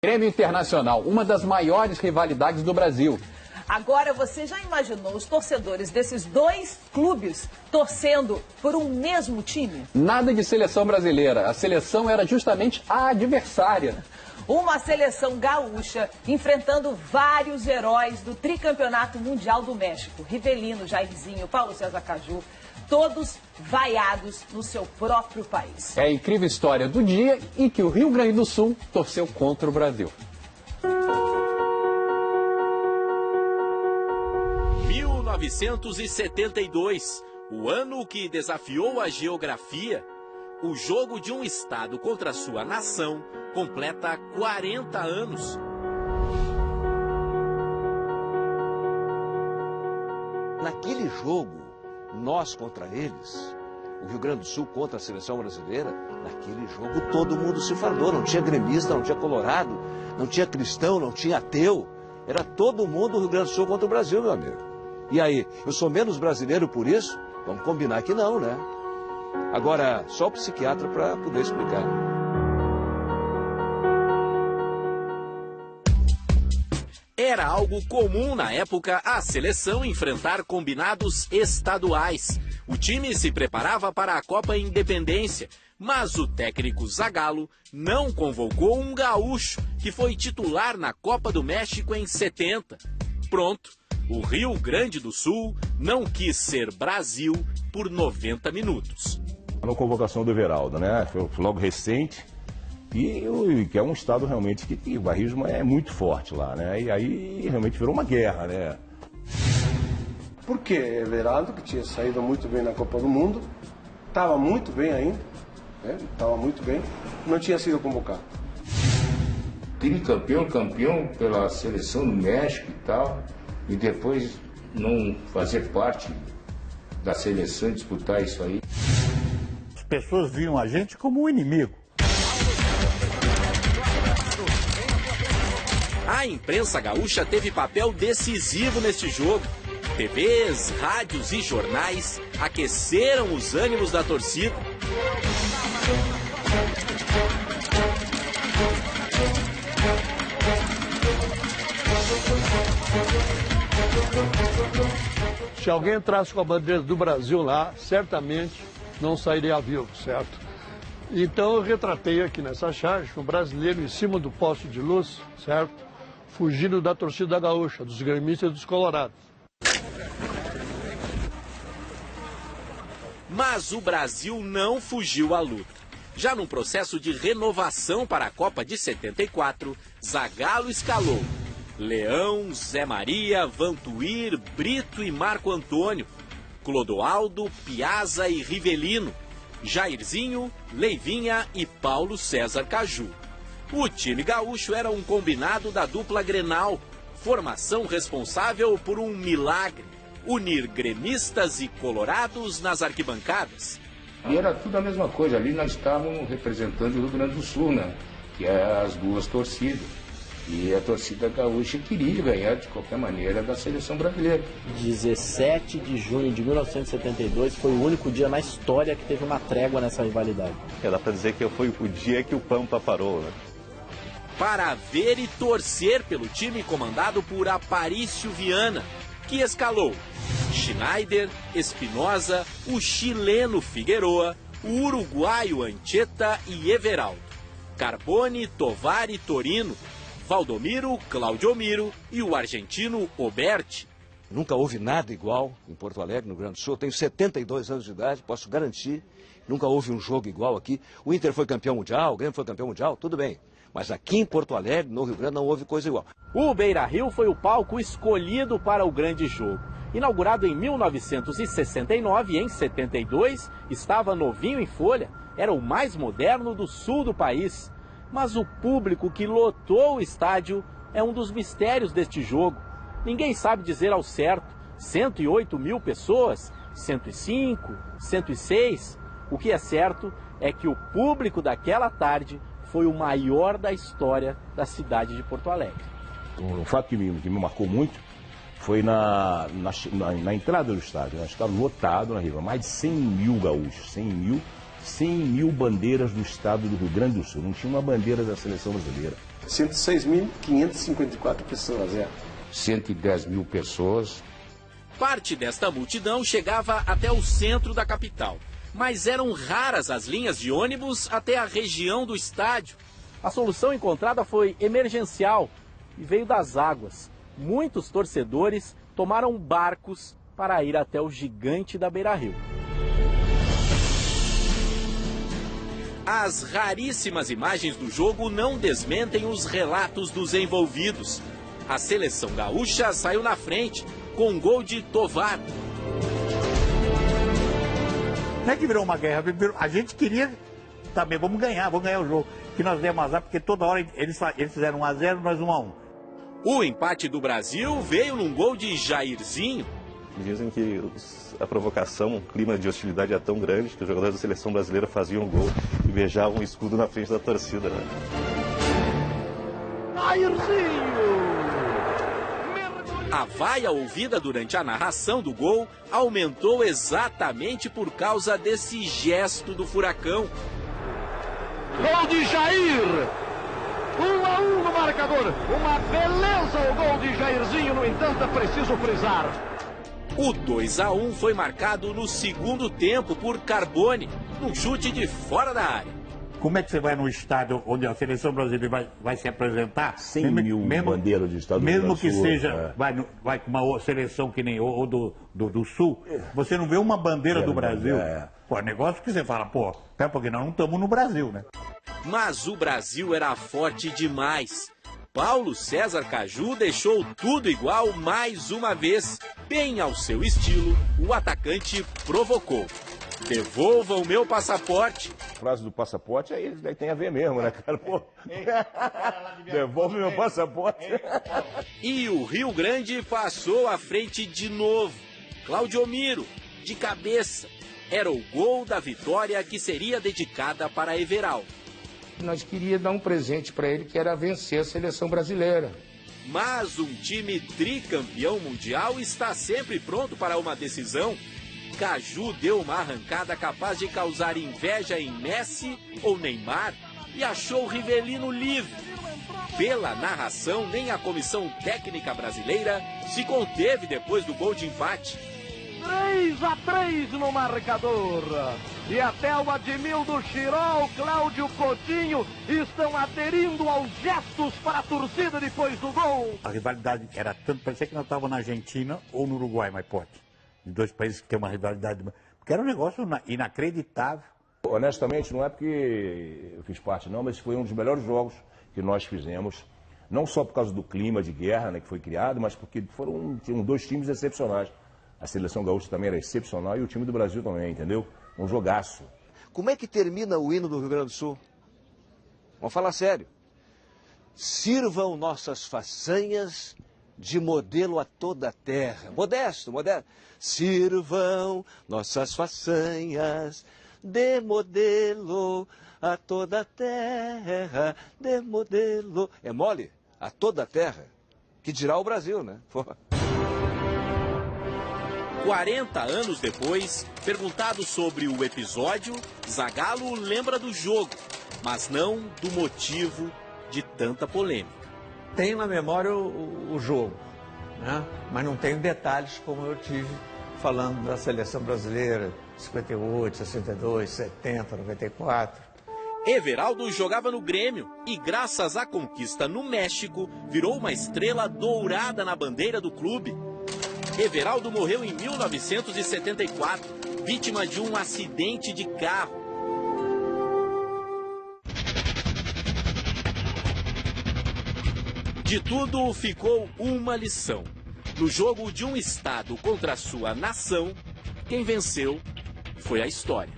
Grêmio Internacional, uma das maiores rivalidades do Brasil. Agora, você já imaginou os torcedores desses dois clubes torcendo por um mesmo time? Nada de seleção brasileira. A seleção era justamente a adversária. Uma seleção gaúcha enfrentando vários heróis do tricampeonato mundial do México. Rivelino, Jairzinho, Paulo César Caju, todos vaiados no seu próprio país. É a incrível história do dia em que o Rio Grande do Sul torceu contra o Brasil. 1972, o ano que desafiou a geografia. O jogo de um estado contra sua nação completa 40 anos. Naquele jogo, nós contra eles, o Rio Grande do Sul contra a seleção brasileira, naquele jogo todo mundo se fardou. Não tinha gremista, não tinha colorado, não tinha cristão, não tinha ateu. Era todo mundo o Rio Grande do Sul contra o Brasil, meu amigo. E aí, eu sou menos brasileiro por isso? Vamos combinar que não, né? Agora, só o psiquiatra para poder explicar. Era algo comum na época a seleção enfrentar combinados estaduais. O time se preparava para a Copa Independência, mas o técnico Zagallo não convocou um gaúcho que foi titular na Copa do México em 70. Pronto, o Rio Grande do Sul não quis ser Brasil por 90 minutos. A convocação do Everaldo, né? Foi logo recente. E que é um estado realmente que o barrismo é muito forte lá, né? E aí realmente virou uma guerra, né? Porque Everaldo, que tinha saído muito bem na Copa do Mundo, estava muito bem ainda, né? Estava muito bem, não tinha sido convocado. Tricampeão, campeão pela seleção do México e tal, e depois não fazer parte da seleção e disputar isso aí. As pessoas viam a gente como um inimigo. A imprensa gaúcha teve papel decisivo neste jogo. TVs, rádios e jornais aqueceram os ânimos da torcida. Se alguém entrasse com a bandeira do Brasil lá, certamente não sairia vivo, certo? Então eu retratei aqui nessa charge um brasileiro em cima do poste de luz, certo? Fugindo da torcida gaúcha, dos gremistas e dos colorados. Mas o Brasil não fugiu à luta. Já num processo de renovação para a Copa de 74, Zagallo escalou Leão, Zé Maria, Vantuir, Brito e Marco Antônio, Clodoaldo, Piazza e Rivelino, Jairzinho, Leivinha e Paulo César Caju. O time gaúcho era um combinado da dupla Grenal, formação responsável por um milagre: unir gremistas e colorados nas arquibancadas. E era tudo a mesma coisa, ali nós estávamos representando o Rio Grande do Sul, né? Que é as duas torcidas. E a torcida gaúcha queria ganhar de qualquer maneira da seleção brasileira. 17 de junho de 1972 foi o único dia na história que teve uma trégua nessa rivalidade. Dá para dizer que foi o dia que o Pampa parou, né? Para ver e torcer pelo time comandado por Aparício Viana, que escalou Schneider, Espinosa, o chileno Figueroa, o uruguaio Ancheta e Everaldo, Carbone, Tovar e Torino, Valdomiro, Claudiomiro e o argentino Oberti. Nunca houve nada igual em Porto Alegre, no Rio Grande do Sul. Eu tenho 72 anos de idade, posso garantir. Nunca houve um jogo igual aqui. O Inter foi campeão mundial, o Grêmio foi campeão mundial, tudo bem. Mas aqui em Porto Alegre, no Rio Grande, não houve coisa igual. O Beira-Rio foi o palco escolhido para o grande jogo. Inaugurado em 1969 e em 72, estava novinho em folha, era o mais moderno do sul do país. Mas o público que lotou o estádio é um dos mistérios deste jogo. Ninguém sabe dizer ao certo, 108 mil pessoas, 105, 106. O que é certo é que o público daquela tarde foi o maior da história da cidade de Porto Alegre. Um fato que me marcou muito foi na entrada do estádio. Nós estávamos lotados na riva, mais de 100 mil gaúchos, 100 mil bandeiras do estado do Rio Grande do Sul. Não tinha uma bandeira da seleção brasileira. 106.554 pessoas, 110 mil pessoas. Parte desta multidão chegava até o centro da capital, mas eram raras as linhas de ônibus até a região do estádio. A solução encontrada foi emergencial e veio das águas. Muitos torcedores tomaram barcos para ir até o gigante da Beira-Rio. As raríssimas imagens do jogo não desmentem os relatos dos envolvidos. A seleção gaúcha saiu na frente com um gol de Tovar. Não é que virou uma guerra, a gente queria também, vamos ganhar o jogo. Que nós demos azar, porque toda hora eles fizeram 1 a 0, nós 1 a 1. O empate do Brasil veio num gol de Jairzinho. Dizem que a provocação, o clima de hostilidade é tão grande que os jogadores da seleção brasileira faziam gol e beijavam o escudo na frente da torcida. Né? Jairzinho! A vaia ouvida durante a narração do gol aumentou exatamente por causa desse gesto do Furacão. Gol de Jair! 1 a 1 no marcador. Uma beleza o gol de Jairzinho, no entanto, é preciso frisar. O 2 a 1 foi marcado no segundo tempo por Carbone, num chute de fora da área. Como é que você vai no estádio onde a seleção brasileira vai se apresentar? 100 mil bandeiras de estado mesmo do que Sul, seja, vai com uma seleção que nem ou do Sul, você não vê uma bandeira do Brasil. Pô, é negócio que você fala, pô, é porque nós não estamos no Brasil, né? Mas o Brasil era forte demais. Paulo César Caju deixou tudo igual mais uma vez. Bem ao seu estilo, o atacante provocou. Devolva o meu passaporte. A frase do passaporte aí tem a ver mesmo, né, cara? Pô. Devolve meu passaporte. E o Rio Grande passou à frente de novo. Claudio Miro, de cabeça. Era o gol da vitória que seria dedicada para Everaldo. Nós queríamos dar um presente para ele, que era vencer a seleção brasileira. Mas um time tricampeão mundial está sempre pronto para uma decisão. Caju deu uma arrancada capaz de causar inveja em Messi ou Neymar e achou Rivelino livre. Pela narração, nem a comissão técnica brasileira se conteve depois do gol de empate. 3 a 3 no marcador. E até o Admildo Chirol, Cláudio Coutinho estão aderindo aos gestos para a torcida depois do gol. A rivalidade era tanto, parecia que nós estávamos na Argentina ou no Uruguai, mas pode. Em 2 países que tem uma rivalidade, porque era um negócio inacreditável. Honestamente, não é porque eu fiz parte não, mas foi um dos melhores jogos que nós fizemos. Não só por causa do clima de guerra, né, que foi criado, mas porque tinham 2 times excepcionais. A seleção gaúcha também era excepcional e o time do Brasil também, entendeu? Um jogaço. Como é que termina o hino do Rio Grande do Sul? Vamos falar sério. Sirvam nossas façanhas de modelo a toda a terra. Modesto, modesto. Sirvam nossas façanhas de modelo a toda a terra, de modelo. É mole? A toda a terra. Que dirá o Brasil, né? 40 anos depois, perguntado sobre o episódio, Zagallo lembra do jogo, mas não do motivo de tanta polêmica. Tenho na memória o jogo, né? Mas não tenho detalhes como eu tive falando da seleção brasileira, 58, 62, 70, 94. Everaldo jogava no Grêmio e, graças à conquista no México, virou uma estrela dourada na bandeira do clube. Everaldo morreu em 1974, vítima de um acidente de carro. De tudo ficou uma lição. No jogo de um estado contra a sua nação, quem venceu foi a história.